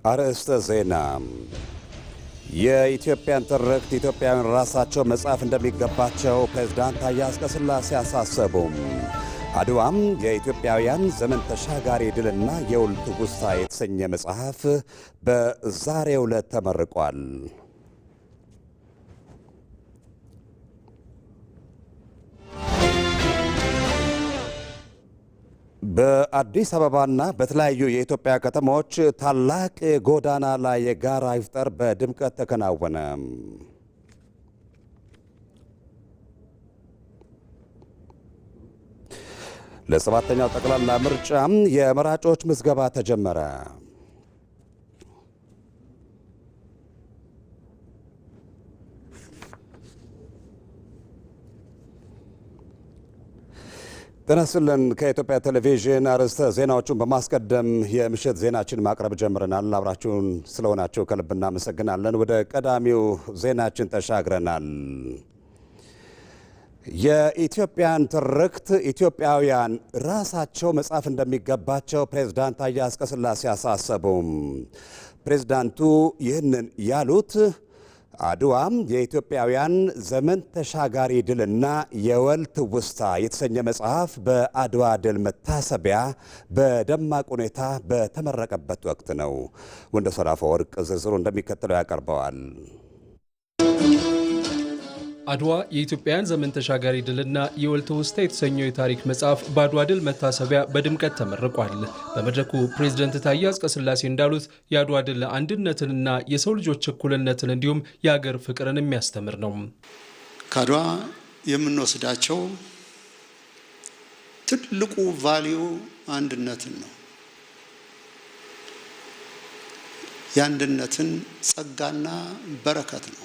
አርዕስተ ዜና የኢትዮጵያን ትርክት ኢትዮጵያውያን ራሳቸው መጻፍ እንደሚገባቸው ፕሬዝዳንት ታዬ አጽቀሥላሴ አሳሰቡ። አድዋም የኢትዮጵያውያን ዘመን ተሻጋሪ ድልና የውል ትውስታ የተሰኘ መጽሐፍ በዛሬው ዕለት ተመርቋል። በአዲስ አበባና በተለያዩ የኢትዮጵያ ከተሞች ታላቅ ጎዳና ላይ የጋራ ኢፍጣር በድምቀት ተከናወነ። ለሰባተኛው ጠቅላላ ምርጫ የመራጮች ምዝገባ ተጀመረ። ጤና ይስጥልን። ከኢትዮጵያ ቴሌቪዥን አርዕስተ ዜናዎቹን በማስቀደም የምሽት ዜናችን ማቅረብ ጀምረናል። አብራችሁን ስለሆናችሁ ከልብ እናመሰግናለን። ወደ ቀዳሚው ዜናችን ተሻግረናል። የኢትዮጵያን ትርክት ኢትዮጵያውያን ራሳቸው መጻፍ እንደሚገባቸው ፕሬዝዳንት ታዬ አጽቀሥላሴ አሳሰቡም። ፕሬዝዳንቱ ይህንን ያሉት አድዋም የኢትዮጵያውያን ዘመን ተሻጋሪ ድልና የወል ትውስታ የተሰኘ መጽሐፍ በአድዋ ድል መታሰቢያ በደማቅ ሁኔታ በተመረቀበት ወቅት ነው። ወንደሰን አፈወርቅ ዝርዝሩ እንደሚከተለው ያቀርበዋል። አድዋ የኢትዮጵያውያን ዘመን ተሻጋሪ ድልና የወል ትውስታ የተሰኘው የታሪክ መጽሐፍ በአድዋ ድል መታሰቢያ በድምቀት ተመርቋል። በመድረኩ ፕሬዝዳንት ታዬ አጽቀሥላሴ እንዳሉት የአድዋ ድል አንድነትንና የሰው ልጆች እኩልነትን እንዲሁም የሀገር ፍቅርን የሚያስተምር ነው። ከአድዋ የምንወስዳቸው ትልቁ ቫልዩ አንድነትን ነው። የአንድነትን ጸጋና በረከት ነው።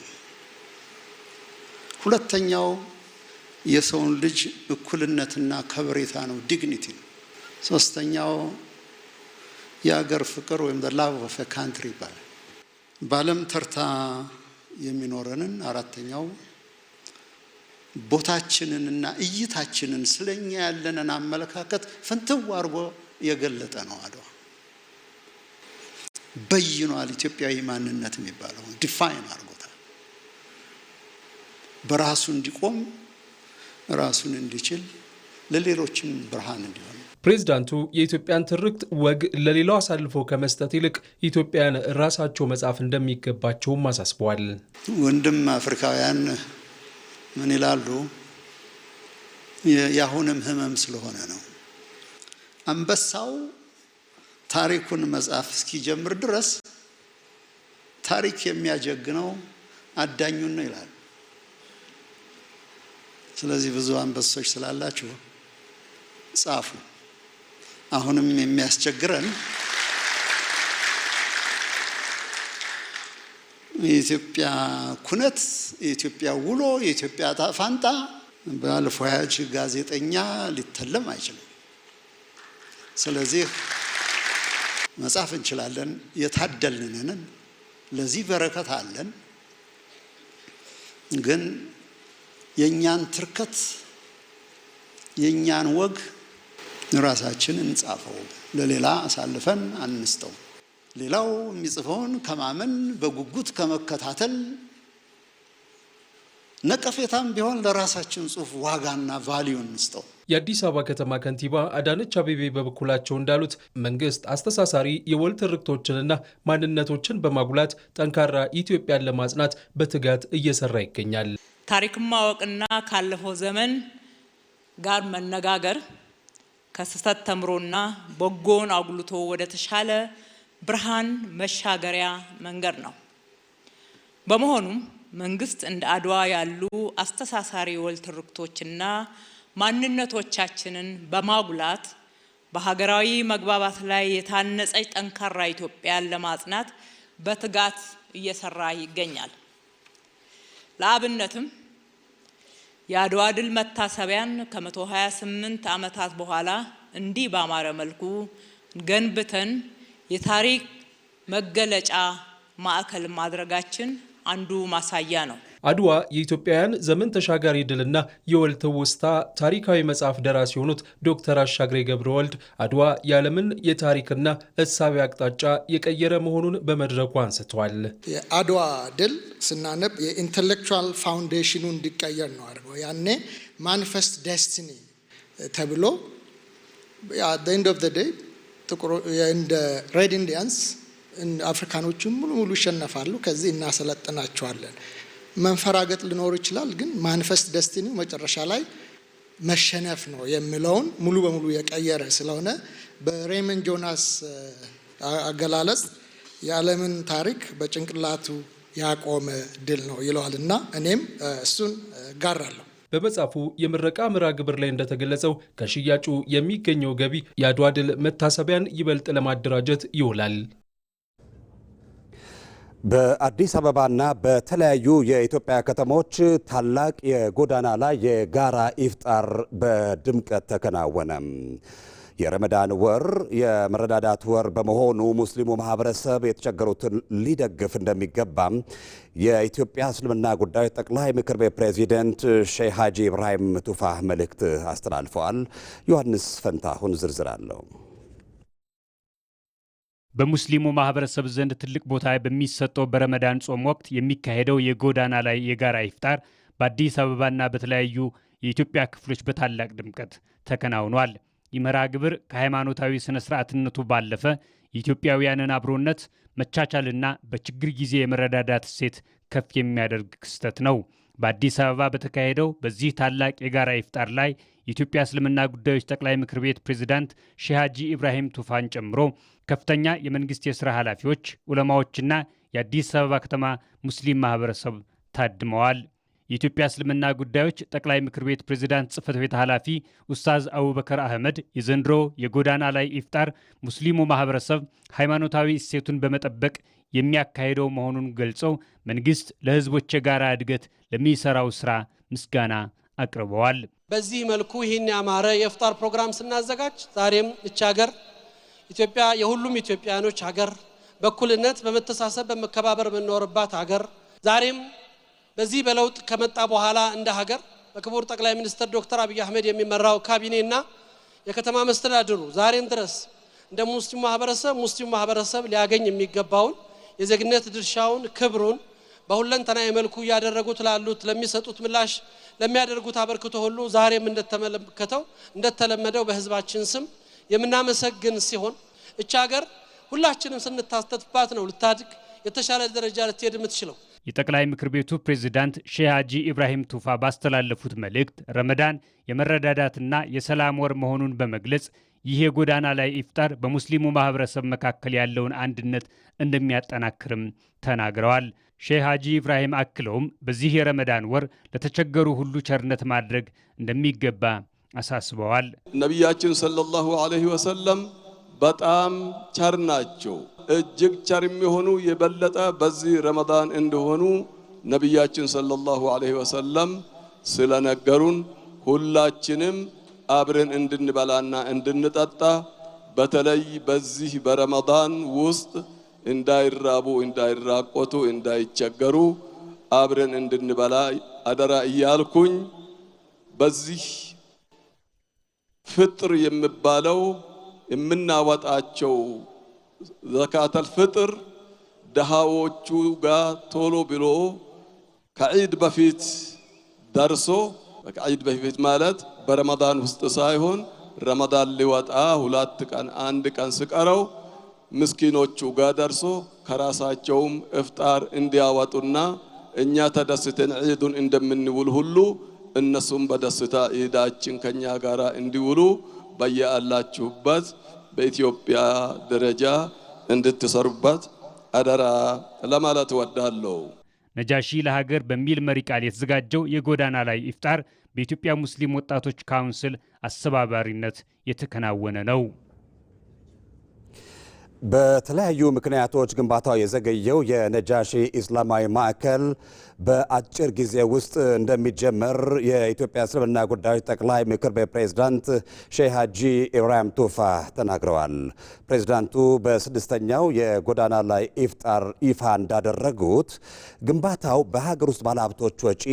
ሁለተኛው የሰውን ልጅ እኩልነትና ከበሬታ ነው፣ ዲግኒቲ ነው። ሶስተኛው የሀገር ፍቅር ወይም the love of a country ይባላል። በዓለም ተርታ የሚኖረንን አራተኛው ቦታችንንና እይታችንን ስለኛ ያለንን አመለካከት ፍንትው አድርጎ የገለጠ ነው። አድዋ በይኗል። ኢትዮጵያዊ ማንነት የሚባለው ዲፋይን አድርጎታል። በራሱ እንዲቆም ራሱን እንዲችል ለሌሎችም ብርሃን እንዲሆን ፕሬዝዳንቱ የኢትዮጵያን ትርክት ወግ ለሌላው አሳልፎ ከመስጠት ይልቅ ኢትዮጵያን ራሳቸው መጻፍ እንደሚገባቸውም አሳስበዋል። ወንድም አፍሪካውያን ምን ይላሉ? የአሁንም ህመም ስለሆነ ነው። አንበሳው ታሪኩን መጻፍ እስኪጀምር ድረስ ታሪክ የሚያጀግነው አዳኙን ነው ይላል። ስለዚህ ብዙ አንበሶች ስላላችሁ ጻፉ። አሁንም የሚያስቸግረን የኢትዮጵያ ኩነት፣ የኢትዮጵያ ውሎ፣ የኢትዮጵያ ፋንታ በአልፎ ያጅ ጋዜጠኛ ሊተለም አይችልም። ስለዚህ መጻፍ እንችላለን። የታደልን ነን። ለዚህ በረከት አለን። ግን የኛን ትርከት የኛን ወግ ራሳችን እንጻፈው፣ ለሌላ አሳልፈን አንስጠው። ሌላው የሚጽፈውን ከማመን በጉጉት ከመከታተል ነቀፌታም ቢሆን ለራሳችን ጽሑፍ ዋጋና ቫልዩ እንስጠው። የአዲስ አበባ ከተማ ከንቲባ አዳነች አቤቤ በበኩላቸው እንዳሉት መንግስት አስተሳሳሪ የወል ትርክቶችንና ማንነቶችን በማጉላት ጠንካራ ኢትዮጵያን ለማጽናት በትጋት እየሰራ ይገኛል። ታሪክን ማወቅና ካለፈው ዘመን ጋር መነጋገር ከስህተት ተምሮና በጎን አጉልቶ ወደ ተሻለ ብርሃን መሻገሪያ መንገድ ነው። በመሆኑም መንግስት እንደ አድዋ ያሉ አስተሳሳሪ የወል ትርክቶችና ማንነቶቻችንን በማጉላት በሀገራዊ መግባባት ላይ የታነጸች ጠንካራ ኢትዮጵያን ለማጽናት በትጋት እየሰራ ይገኛል። ለአብነትም የአድዋ ድል መታሰቢያን ከ128 ዓመታት በኋላ እንዲህ ባማረ መልኩ ገንብተን የታሪክ መገለጫ ማዕከል ማድረጋችን አንዱ ማሳያ ነው። አድዋ የኢትዮጵያውያን ዘመን ተሻጋሪ ድልና የወል ትውስታ ታሪካዊ መጽሐፍ ደራሲ የሆኑት ዶክተር አሻግሬ ገብረወልድ አድዋ የዓለምን የታሪክና እሳቤ አቅጣጫ የቀየረ መሆኑን በመድረኩ አንስተዋል። የአድዋ ድል ስናነብ የኢንተሌክቹዋል ፋውንዴሽኑ እንዲቀየር ነው አድርገው ያኔ ማኒፌስት ዴስቲኒ ተብሎ at the end of the day እንደ ሬድ ኢንዲያንስ አፍሪካኖችን ሙሉ ይሸነፋሉ፣ ከዚህ እናሰለጥናቸዋለን። መንፈራገጥ ሊኖር ይችላል፣ ግን ማኒፌስት ዴስቲኒው መጨረሻ ላይ መሸነፍ ነው የሚለውን ሙሉ በሙሉ የቀየረ ስለሆነ በሬመንድ ጆናስ አገላለጽ የዓለምን ታሪክ በጭንቅላቱ ያቆመ ድል ነው ይለዋል እና እኔም እሱን ጋራለሁ። በመጽሐፉ የምረቃ ምራ ግብር ላይ እንደተገለጸው ከሽያጩ የሚገኘው ገቢ የአድዋ ድል መታሰቢያን ይበልጥ ለማደራጀት ይውላል። በአዲስ አበባና በተለያዩ የኢትዮጵያ ከተሞች ታላቅ የጎዳና ላይ የጋራ ኢፍጣር በድምቀት ተከናወነ። የረመዳን ወር የመረዳዳት ወር በመሆኑ ሙስሊሙ ማህበረሰብ የተቸገሩትን ሊደግፍ እንደሚገባም የኢትዮጵያ እስልምና ጉዳዮች ጠቅላይ ምክር ቤት ፕሬዚደንት ሼህ ሀጂ ኢብራሂም ቱፋህ መልእክት አስተላልፈዋል። ዮሐንስ ፈንታሁን ዝርዝር አለው። በሙስሊሙ ማህበረሰብ ዘንድ ትልቅ ቦታ በሚሰጠው በረመዳን ጾም ወቅት የሚካሄደው የጎዳና ላይ የጋራ ኢፍጣር በአዲስ አበባና በተለያዩ የኢትዮጵያ ክፍሎች በታላቅ ድምቀት ተከናውኗል። ይህ መርሃ ግብር ከሃይማኖታዊ ስነ ስርዓትነቱ ባለፈ የኢትዮጵያውያንን አብሮነት፣ መቻቻልና በችግር ጊዜ የመረዳዳት እሴት ከፍ የሚያደርግ ክስተት ነው። በአዲስ አበባ በተካሄደው በዚህ ታላቅ የጋራ ኢፍጣር ላይ የኢትዮጵያ እስልምና ጉዳዮች ጠቅላይ ምክር ቤት ፕሬዝዳንት ሼህ ሀጂ ኢብራሂም ቱፋን ጨምሮ ከፍተኛ የመንግስት የሥራ ኃላፊዎች፣ ዑለማዎችና የአዲስ አበባ ከተማ ሙስሊም ማህበረሰብ ታድመዋል። የኢትዮጵያ እስልምና ጉዳዮች ጠቅላይ ምክር ቤት ፕሬዝዳንት ጽህፈት ቤት ኃላፊ ኡስታዝ አቡበከር አህመድ የዘንድሮ የጎዳና ላይ ኢፍጣር ሙስሊሙ ማህበረሰብ ሃይማኖታዊ እሴቱን በመጠበቅ የሚያካሄደው መሆኑን ገልጸው መንግስት ለህዝቦች የጋራ እድገት ለሚሰራው ስራ ምስጋና አቅርበዋል። በዚህ መልኩ ይህን ያማረ የኢፍጣር ፕሮግራም ስናዘጋጅ ዛሬም እቺ ሀገር ኢትዮጵያ የሁሉም ኢትዮጵያኖች ሀገር፣ በእኩልነት በመተሳሰብ በመከባበር የምንኖርባት ሀገር ዛሬም በዚህ በለውጥ ከመጣ በኋላ እንደ ሀገር በክቡር ጠቅላይ ሚኒስትር ዶክተር አብይ አህመድ የሚመራው ካቢኔና የከተማ መስተዳድሩ ዛሬም ድረስ እንደ ሙስሊሙ ማህበረሰብ ሊያገኝ የሚገባውን የዜግነት ድርሻውን፣ ክብሩን በሁለንተናዊ መልኩ ያደረጉት ላሉት ለሚሰጡት ምላሽ ለሚያደርጉት አበርክቶ ሁሉ ዛሬም እንደተለመደው በህዝባችን ስም የምናመሰግን ሲሆን እቺ ሀገር ሁላችንም ስንታስተፍባት ነው ልታድግ የተሻለ ደረጃ ልትሄድ የምትችለው። የጠቅላይ ምክር ቤቱ ፕሬዝዳንት ሼህ ሀጂ ኢብራሂም ቱፋ ባስተላለፉት መልእክት ረመዳን የመረዳዳትና የሰላም ወር መሆኑን በመግለጽ ይህ የጎዳና ላይ ኢፍጣር በሙስሊሙ ማህበረሰብ መካከል ያለውን አንድነት እንደሚያጠናክርም ተናግረዋል። ሼህ ሀጂ ኢብራሂም አክለውም በዚህ የረመዳን ወር ለተቸገሩ ሁሉ ቸርነት ማድረግ እንደሚገባ አሳስበዋል። ነቢያችን ሰለላሁ ዐለይሂ ወሰለም በጣም ቸር ናቸው። እጅግ ቸር የሚሆኑ የበለጠ በዚህ ረመዳን እንደሆኑ ነቢያችን ሰለላሁ ዐለይሂ ወሰለም ስለነገሩን ሁላችንም አብረን እንድንበላና እንድንጠጣ በተለይ በዚህ በረመዳን ውስጥ እንዳይራቡ፣ እንዳይራቆቱ፣ እንዳይቸገሩ አብረን እንድንበላ አደራ እያልኩኝ በዚህ ፍጥር የሚባለው የምናወጣቸው ዘካተል ፍጥር ደሃዎቹ ጋር ቶሎ ብሎ ከዒድ በፊት ደርሶ ከዒድ በፊት ማለት በረመዳን ውስጥ ሳይሆን ረመዳን ሊወጣ 2 ቀን 1 ቀን ሲቀረው ምስኪኖቹ ጋር ደርሶ ከራሳቸውም ኢፍጣር እንዲያወጡና እኛ ተደስተን ዒዱን እንደምንውል ሁሉ እነሱም በደስታ ዒዳችን ከኛ ጋር እንዲውሉ በየአላችሁበት በኢትዮጵያ ደረጃ እንድትሰሩበት አደራ ለማለት እወዳለሁ። ነጃሺ ለሀገር በሚል መሪ ቃል የተዘጋጀው የጎዳና ላይ ኢፍጣር በኢትዮጵያ ሙስሊም ወጣቶች ካውንስል አስተባባሪነት የተከናወነ ነው። በተለያዩ ምክንያቶች ግንባታው የዘገየው የነጃሺ ኢስላማዊ ማዕከል በአጭር ጊዜ ውስጥ እንደሚጀመር የኢትዮጵያ እስልምና ጉዳዮች ጠቅላይ ምክር ቤት ፕሬዝዳንት ሼህ ሀጂ ኢብራሂም ቱፋ ተናግረዋል። ፕሬዝዳንቱ በስድስተኛው የጎዳና ላይ ኢፍጣር ይፋ እንዳደረጉት ግንባታው በሀገር ውስጥ ባለሀብቶች ወጪ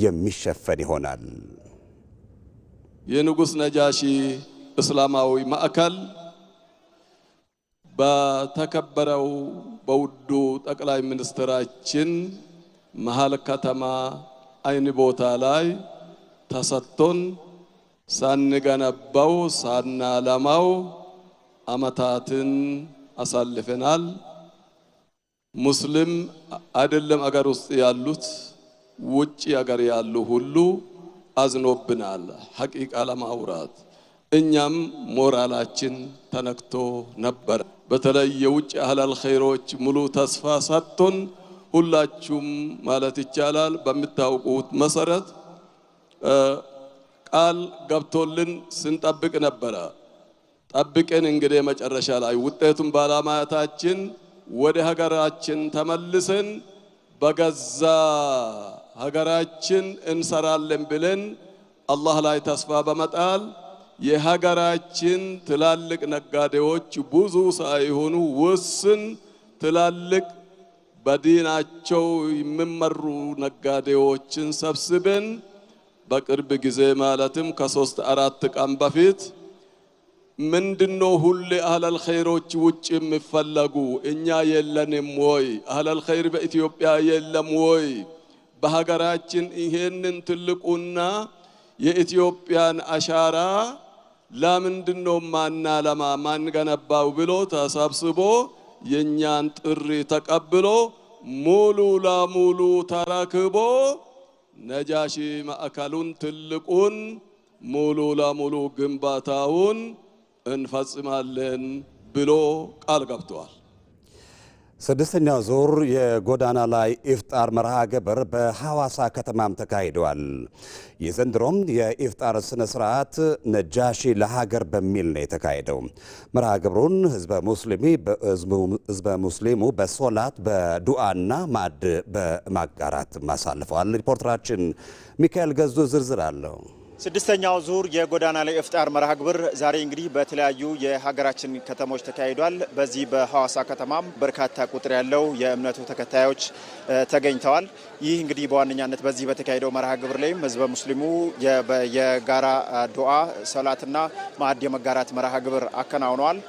የሚሸፈን ይሆናል። የንጉሥ ነጃሺ እስላማዊ ማዕከል በተከበረው በውዱ ጠቅላይ ሚኒስትራችን መሃል ከተማ አይን ቦታ ላይ ተሰጥቶን ሳንገነባው ሳናለማው አመታትን አሳልፈናል። ሙስሊም አይደለም አገር ውስጥ ያሉት ውጪ አገር ያሉ ሁሉ አዝኖብናል። ሐቂቃ ለማውራት እኛም ሞራላችን ተነክቶ ነበር። በተለይ የውጭ አህለል ኸይሮች ሙሉ ተስፋ ሰጥቶን ሁላችሁም ማለት ይቻላል በምታውቁት መሰረት ቃል ገብቶልን ስንጠብቅ ነበረ። ጠብቀን እንግዲህ መጨረሻ ላይ ውጤቱን ባለማየታችን ወደ ሀገራችን ተመልሰን በገዛ ሀገራችን እንሰራለን ብለን አላህ ላይ ተስፋ በመጣል የሀገራችን ትላልቅ ነጋዴዎች ብዙ ሳይሆኑ ውስን ትላልቅ በዲናቸው የሚመሩ ነጋዴዎችን ሰብስበን በቅርብ ጊዜ ማለትም ከ3-4 ቀን በፊት ምንድነው ሁሌ አህለል ኸይሮች ውጭ የሚፈለጉ እኛ የለንም ወይ? አህለል ኸይር በኢትዮጵያ የለም ወይ? በሀገራችን ይሄንን ትልቁና የኢትዮጵያን አሻራ ለምንድነው ማናለማ ማንገነባው ብሎ ተሰብስቦ የኛን ጥሪ ተቀብሎ ሙሉ ለሙሉ ተረክቦ ነጃሺ ማዕከሉን ትልቁን ሙሉ ለሙሉ ግንባታውን እንፈጽማለን ብሎ ቃል ገብቷል። ስድስተኛው ዙር የጎዳና ላይ ኢፍጣር መርሃ ግብር በሐዋሳ ከተማም ተካሂዷል። የዘንድሮም የኢፍጣር ስነ ስርዓት ነጃሺ ለሀገር በሚል ነው የተካሄደው። መርሃ ግብሩን ህዝበ ሙስሊሙ በሶላት በዱዓና ማዕድ በማጋራት አሳልፈዋል። ሪፖርተራችን ሚካኤል ገዙ ዝርዝር አለው። ስድስተኛው ዙር የጎዳና ላይ ኢፍጣር መርሃ ግብር ዛሬ እንግዲህ በተለያዩ የሀገራችን ከተሞች ተካሂዷል። በዚህ በሐዋሳ ከተማም በርካታ ቁጥር ያለው የእምነቱ ተከታዮች ተገኝተዋል። ይህ እንግዲህ በዋነኛነት በዚህ በተካሄደው መርሃ ግብር ላይም ህዝበ ሙስሊሙ የጋራ ዱዓ፣ ሰላትና ማዕድ የመጋራት መርሃ ግብር አከናውነዋል።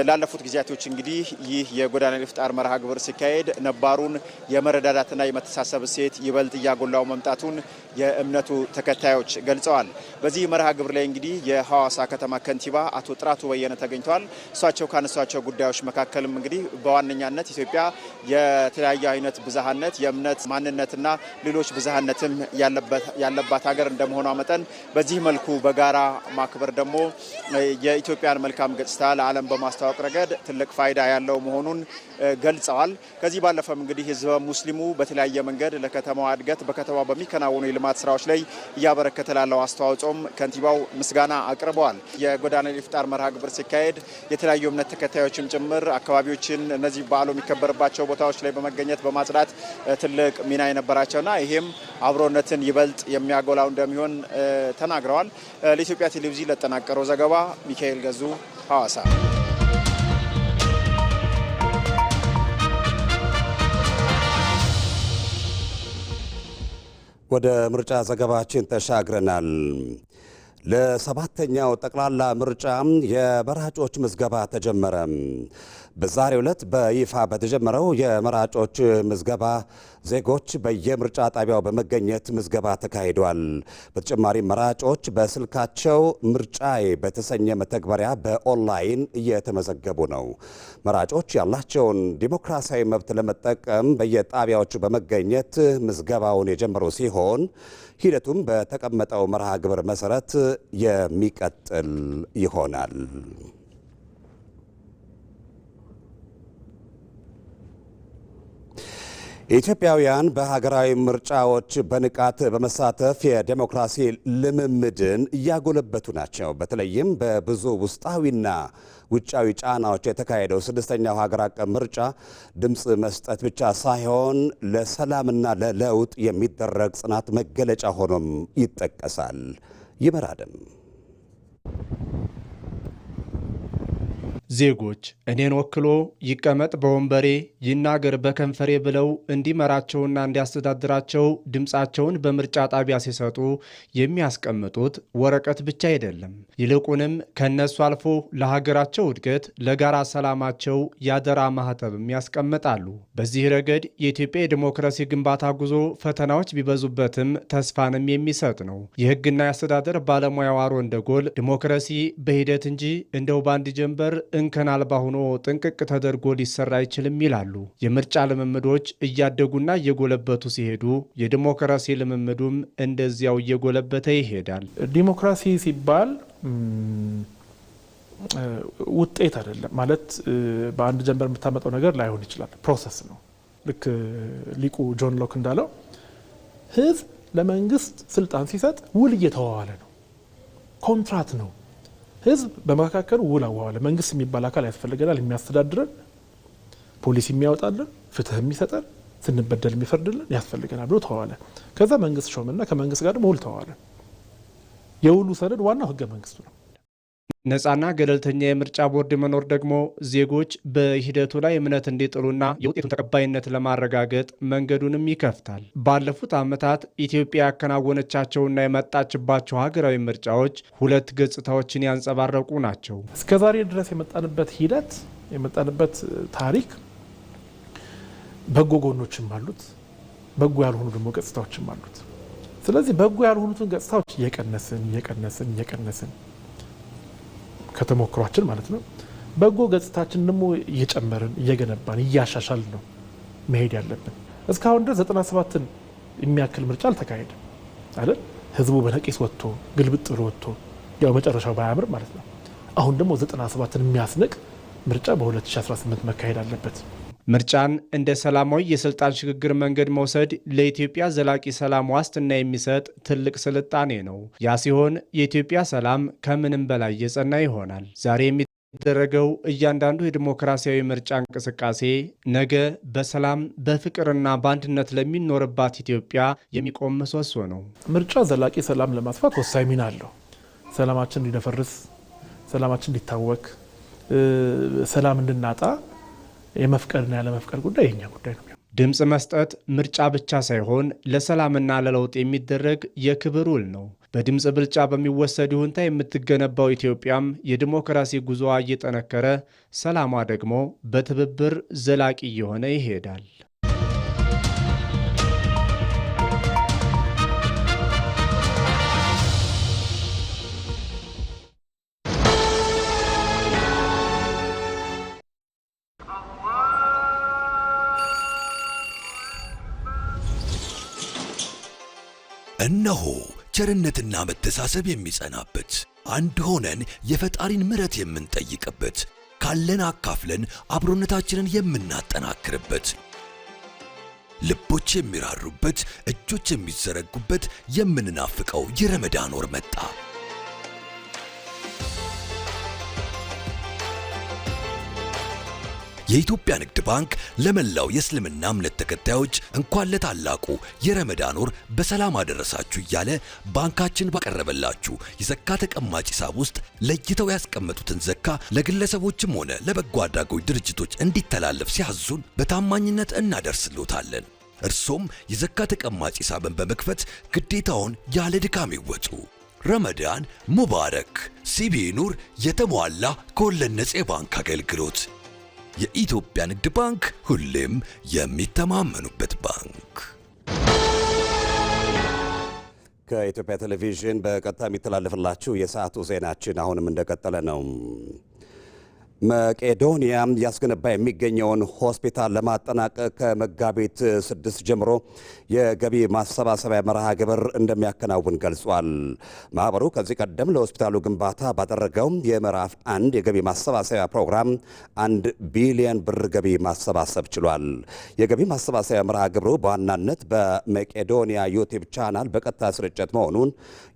ላለፉት ጊዜያቶች እንግዲህ ይህ የጎዳና ላይ ኢፍጣር መርሃ ግብር ሲካሄድ ነባሩን የመረዳዳትና የመተሳሰብ እሴት ይበልጥ እያጎላው መምጣቱን የእምነቱ ተከታዮች ገልጸዋል። በዚህ መርሃ ግብር ላይ እንግዲህ የሐዋሳ ከተማ ከንቲባ አቶ ጥራቱ በየነ ተገኝተዋል። እሳቸው ካነሷቸው ጉዳዮች መካከልም እንግዲህ በዋነኛነት ኢትዮጵያ የተለያየ አይነት ብዝሃነት የእምነት ማንነትና ሌሎች ብዝሃነትም ያለባት ሀገር እንደመሆኗ መጠን በዚህ መልኩ በጋራ ማክበር ደግሞ የኢትዮጵያን መልካም ገጽታ ለዓለም በማስተዋወቅ ረገድ ትልቅ ፋይዳ ያለው መሆኑን ገልጸዋል። ከዚህ ባለፈም እንግዲህ ህዝበ ሙስሊሙ በተለያየ መንገድ ለከተማዋ እድገት በከተማዋ በሚከናወኑ የልማት ስራዎች ላይ እያበረከተ ላለው አስተዋጽኦም ከንቲባው ምስጋና አቅርበዋል። የጎዳና ላይ ኢፍጣር መርሃ ግብር ሲካሄድ የተለያዩ እምነት ተከታዮችም ጭምር አካባቢዎችን እነዚህ በዓሉ የሚከበርባቸው ቦታዎች ላይ በመገኘት በማጽዳት ትልቅ ሚና የነበራቸውና ይሄም አብሮነትን ይበልጥ የሚያጎላው እንደሚሆን ተናግረዋል። ለኢትዮጵያ ቴሌቪዥን ለተጠናቀረው ዘገባ ሚካኤል ገዙ ሐዋሳ። ወደ ምርጫ ዘገባችን ተሻግረናል። ለሰባተኛው ጠቅላላ ምርጫ የመራጮች ምዝገባ ተጀመረ። በዛሬው ዕለት በይፋ በተጀመረው የመራጮች ምዝገባ ዜጎች በየምርጫ ጣቢያው በመገኘት ምዝገባ ተካሂዷል። በተጨማሪ መራጮች በስልካቸው ምርጫዬ በተሰኘ መተግበሪያ በኦንላይን እየተመዘገቡ ነው። መራጮች ያላቸውን ዲሞክራሲያዊ መብት ለመጠቀም በየጣቢያዎቹ በመገኘት ምዝገባውን የጀመሩ ሲሆን ሂደቱም በተቀመጠው መርሃ ግብር መሰረት የሚቀጥል ይሆናል። ኢትዮጵያውያን በሀገራዊ ምርጫዎች በንቃት በመሳተፍ የዴሞክራሲ ልምምድን እያጎለበቱ ናቸው። በተለይም በብዙ ውስጣዊና ውጫዊ ጫናዎች የተካሄደው ስድስተኛው ሀገር አቀፍ ምርጫ ድምፅ መስጠት ብቻ ሳይሆን ለሰላምና ለለውጥ የሚደረግ ጽናት መገለጫ ሆኖም ይጠቀሳል። ይመራደም ዜጎች እኔን ወክሎ ይቀመጥ በወንበሬ ይናገር በከንፈሬ ብለው እንዲመራቸውና እንዲያስተዳድራቸው ድምፃቸውን በምርጫ ጣቢያ ሲሰጡ የሚያስቀምጡት ወረቀት ብቻ አይደለም። ይልቁንም ከነሱ አልፎ ለሀገራቸው እድገት፣ ለጋራ ሰላማቸው ያደራ ማህተብም ያስቀምጣሉ። በዚህ ረገድ የኢትዮጵያ የዲሞክራሲ ግንባታ ጉዞ ፈተናዎች ቢበዙበትም ተስፋንም የሚሰጥ ነው። የህግና የአስተዳደር ባለሙያው አሮን ደጎል ዲሞክራሲ በሂደት እንጂ እንደው ባንድ ጀንበር እንከን አልባ ሆኖ ጥንቅቅ ተደርጎ ሊሰራ አይችልም ይላሉ። የምርጫ ልምምዶች እያደጉና እየጎለበቱ ሲሄዱ የዲሞክራሲ ልምምዱም እንደዚያው እየጎለበተ ይሄዳል። ዲሞክራሲ ሲባል ውጤት አይደለም ማለት በአንድ ጀንበር የምታመጣው ነገር ላይሆን ይችላል። ፕሮሰስ ነው። ልክ ሊቁ ጆን ሎክ እንዳለው ህዝብ ለመንግስት ስልጣን ሲሰጥ ውል እየተዋዋለ ነው። ኮንትራት ነው። ህዝብ በመካከሉ ውል አዋዋለ። መንግስት የሚባል አካል ያስፈልገናል፣ የሚያስተዳድረን፣ ፖሊሲ የሚያወጣልን፣ ፍትህ የሚሰጠን፣ ስንበደል የሚፈርድልን ያስፈልገናል ብሎ ተዋዋለ። ከዛ መንግስት ሾመና ከመንግስት ጋር ደግሞ ውል ተዋዋለ። የውሉ ሰነድ ዋናው ህገ መንግስቱ ነው። ነፃና ገለልተኛ የምርጫ ቦርድ መኖር ደግሞ ዜጎች በሂደቱ ላይ እምነት እንዲጥሉና የውጤቱን ተቀባይነት ለማረጋገጥ መንገዱንም ይከፍታል። ባለፉት ዓመታት ኢትዮጵያ ያከናወነቻቸውና የመጣችባቸው ሀገራዊ ምርጫዎች ሁለት ገጽታዎችን ያንጸባረቁ ናቸው። እስከዛሬ ድረስ የመጣንበት ሂደት የመጣንበት ታሪክ በጎ ጎኖችም አሉት፣ በጎ ያልሆኑ ደግሞ ገጽታዎችም አሉት። ስለዚህ በጎ ያልሆኑትን ገጽታዎች እየቀነስን ከተሞክሯችን ማለት ነው። በጎ ገጽታችን ደግሞ እየጨመርን እየገነባን እያሻሻልን ነው መሄድ ያለብን። እስካሁን ድረስ 97ን የሚያክል ምርጫ አልተካሄደም አይደል? ህዝቡ በነቂስ ወጥቶ ግልብጥ ብሎ ወጥቶ ያው መጨረሻው ባያምር ማለት ነው። አሁን ደግሞ 97ን የሚያስንቅ ምርጫ በ2018 መካሄድ አለበት። ምርጫን እንደ ሰላማዊ የስልጣን ሽግግር መንገድ መውሰድ ለኢትዮጵያ ዘላቂ ሰላም ዋስትና የሚሰጥ ትልቅ ስልጣኔ ነው። ያ ሲሆን የኢትዮጵያ ሰላም ከምንም በላይ የጸና ይሆናል። ዛሬ የሚደረገው እያንዳንዱ የዲሞክራሲያዊ ምርጫ እንቅስቃሴ ነገ በሰላም በፍቅርና በአንድነት ለሚኖርባት ኢትዮጵያ የሚቆም ምሰሶ ነው። ምርጫ ዘላቂ ሰላም ለማስፋት ወሳኝ ሚና አለው። ሰላማችን እንዲደፈርስ፣ ሰላማችን እንዲታወክ፣ ሰላም እንድናጣ የመፍቀድና ያለመፍቀድ ጉዳይ የኛ ጉዳይ ነው። ድምፅ መስጠት ምርጫ ብቻ ሳይሆን ለሰላምና ለለውጥ የሚደረግ የክብር ውል ነው። በድምፅ ብልጫ በሚወሰድ ይሁንታ የምትገነባው ኢትዮጵያም የዲሞክራሲ ጉዞዋ እየጠነከረ ሰላሟ ደግሞ በትብብር ዘላቂ እየሆነ ይሄዳል። እነሆ ቸርነትና መተሳሰብ የሚጸናበት አንድ ሆነን የፈጣሪን ምሕረት የምንጠይቅበት ካለን አካፍለን አብሮነታችንን የምናጠናክርበት ልቦች የሚራሩበት እጆች የሚዘረጉበት የምንናፍቀው የረመዳን ወር መጣ። የኢትዮጵያ ንግድ ባንክ ለመላው የእስልምና እምነት ተከታዮች እንኳን ለታላቁ የረመዳን ወር በሰላም አደረሳችሁ እያለ ባንካችን ባቀረበላችሁ የዘካ ተቀማጭ ሂሳብ ውስጥ ለይተው ያስቀመጡትን ዘካ ለግለሰቦችም ሆነ ለበጎ አድራጎት ድርጅቶች እንዲተላለፍ ሲያዙን በታማኝነት እናደርስልዎታለን። እርሶም የዘካ ተቀማጭ ሂሳብን በመክፈት ግዴታውን ያለ ድካም ይወጡ። ረመዳን ሙባረክ። ሲቢኢ ኑር የተሟላ ከወለድ ነፃ የባንክ አገልግሎት። የኢትዮጵያ ንግድ ባንክ ሁሌም የሚተማመኑበት ባንክ። ከኢትዮጵያ ቴሌቪዥን በቀጥታ የሚተላለፍላችሁ የሰዓቱ ዜናችን አሁንም እንደቀጠለ ነው። መቄዶንያ ያስገነባ የሚገኘውን ሆስፒታል ለማጠናቀቅ ከመጋቢት 6 ጀምሮ የገቢ ማሰባሰቢያ መርሃ ግብር እንደሚያከናውን ገልጿል። ማህበሩ ከዚህ ቀደም ለሆስፒታሉ ግንባታ ባደረገው የምዕራፍ 1 የገቢ ማሰባሰቢያ ፕሮግራም 1 ቢሊዮን ብር ገቢ ማሰባሰብ ችሏል። የገቢ ማሰባሰቢያ መርሃ ግብሩ በዋናነት በመቄዶንያ ዩቲዩብ ቻናል በቀጥታ ስርጭት መሆኑን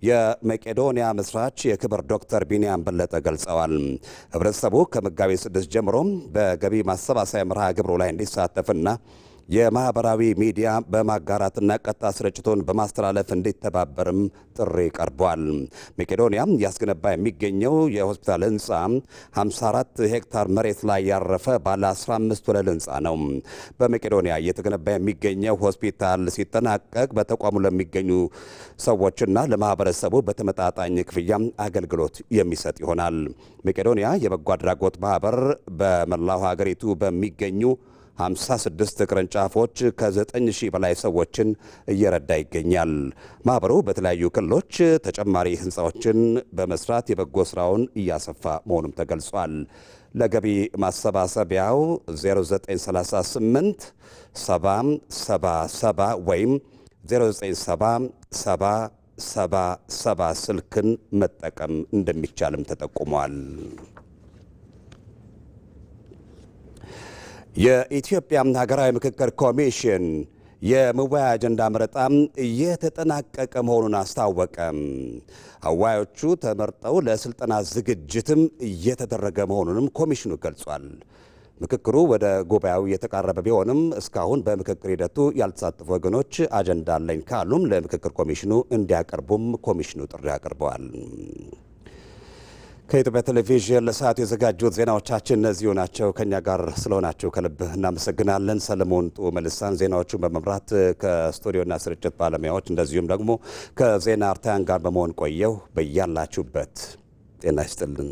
የመቄዶንያ መስራች የክብር ዶክተር ቢንያም በለጠ ገልጸዋል። ህብረተሰቡ መጋቢት 6 ጀምሮ በገቢ ማሰባሰቢያ መርሃ ግብሩ ላይ እንዲሳተፍና የማህበራዊ ሚዲያ በማጋራትና ቀጥታ ስርጭቱን በማስተላለፍ እንዲተባበርም ጥሪ ቀርቧል። መቄዶንያ ያስገነባ የሚገኘው የሆስፒታል ህንፃ 54 ሄክታር መሬት ላይ ያረፈ ባለ 15 ወለል ህንፃ ነው። በመቄዶንያ እየተገነባ የሚገኘው ሆስፒታል ሲጠናቀቅ በተቋሙ ለሚገኙ ሰዎችና ለማህበረሰቡ በተመጣጣኝ ክፍያ አገልግሎት የሚሰጥ ይሆናል። መቄዶንያ የበጎ አድራጎት ማህበር በመላው ሀገሪቱ በሚገኙ 56 ቅርንጫፎች ከ9000 በላይ ሰዎችን እየረዳ ይገኛል። ማህበሩ በተለያዩ ክልሎች ተጨማሪ ህንፃዎችን በመስራት የበጎ ስራውን እያሰፋ መሆኑም ተገልጿል። ለገቢ ማሰባሰቢያው 0938 777 ወይም 097777 ስልክን መጠቀም እንደሚቻልም ተጠቁሟል። የኢትዮጵያ ሀገራዊ ምክክር ኮሚሽን የመወያያ አጀንዳ መረጣም እየተጠናቀቀ መሆኑን አስታወቀ። አዋዮቹ ተመርጠው ለስልጠና ዝግጅትም እየተደረገ መሆኑንም ኮሚሽኑ ገልጿል። ምክክሩ ወደ ጉባኤው እየተቃረበ ቢሆንም እስካሁን በምክክር ሂደቱ ያልተሳተፉ ወገኖች አጀንዳ አለኝ ካሉም ለምክክር ኮሚሽኑ እንዲያቀርቡም ኮሚሽኑ ጥሪ አቅርበዋል። ከኢትዮጵያ ቴሌቪዥን ለሰዓቱ የዘጋጁት ዜናዎቻችን እነዚሁ ናቸው። ከኛ ጋር ስለሆናችሁ ከልብ እናመሰግናለን። ሰለሞን መልሳን ዜናዎቹን በመምራት ከስቱዲዮና ስርጭት ባለሙያዎች እንደዚሁም ደግሞ ከዜና አርታያን ጋር በመሆን ቆየው። በያላችሁበት ጤና ይስጥልን።